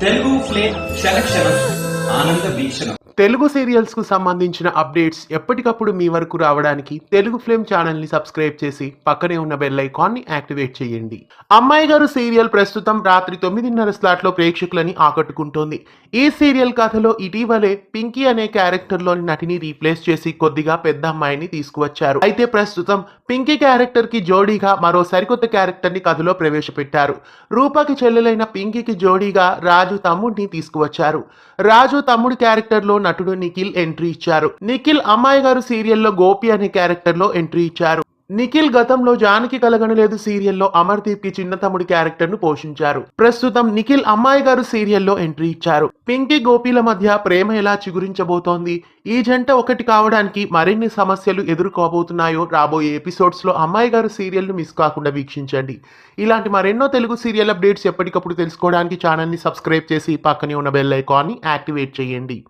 Telugu flame క్షణక్షణం ఆనంద వీక్షణం. Telugu serials కు సంబంధించిన అప్డేట్స్ ఎప్పటికప్పుడు మీ వరకు రావడానికి తెలుగు ఫ్లేమ్ ఛానల్ ని సబ్స్క్రైబ్ చేసి పక్కనే ఉన్న బెల్ ఐకాన్ ని యాక్టివేట్ చేయండి. అమ్మాయి గారు సీరియల్ ప్రస్తుతం రాత్రి 9:30 స్లాట్ లో ప్రేక్షకులని ఆకట్టుకుంటోంది. ఈ సీరియల్ కథలో ఇటీవలే పింకీ అనే క్యారెక్టర్ లోని నటిని రీప్లేస్ చేసి కొద్దిగా పెద్ద అమ్మాయిని తీసుకువచ్చారు. అయితే ప్రస్తుతం పింకీ క్యారెక్టర్ కి జోడీగా మరో సరికొత్త క్యారెక్టర్ ని కథలో ప్రవేశపెట్టారు. రూపాకి చెల్లెలైన పింకీకి జోడీగా రాజు తమ్ముడిని తీసుకువచ్చారు. రాజు తమ్ముడి క్యారెక్టర్ లో నటుడు నిఖిల్ ఎంట్రీ ఇచ్చారు. నిఖిల్ అమ్మాయి గారు సీరియల్లో గోపి అనే క్యారెక్టర్ లో ఎంట్రీ ఇచ్చారు. నిఖిల్ గతంలో జానకి కలగనలేదు సీరియల్లో అమర్దీప్ కి చిన్న తమ్ముడి క్యారెక్టర్ ను పోషించారు. ప్రస్తుతం నిఖిల్ అమ్మాయి గారు సీరియల్లో ఎంట్రీ ఇచ్చారు. పింకీ గోపీల మధ్య ప్రేమ ఎలా చిగురించబోతోంది, ఈ జంట ఒకటి కావడానికి మరిన్ని సమస్యలు ఎదుర్కోబోతున్నాయో రాబోయే ఎపిసోడ్స్ లో అమ్మాయి గారు సీరియల్ ను మిస్ కాకుండా వీక్షించండి. ఇలాంటి మరెన్నో తెలుగు సీరియల్ అప్డేట్స్ ఎప్పటికప్పుడు తెలుసుకోవడానికి ఛానల్ ని సబ్స్క్రైబ్ చేసి పక్కనే ఉన్న బెల్ ఐకాన్ ని యాక్టివేట్ చేయండి.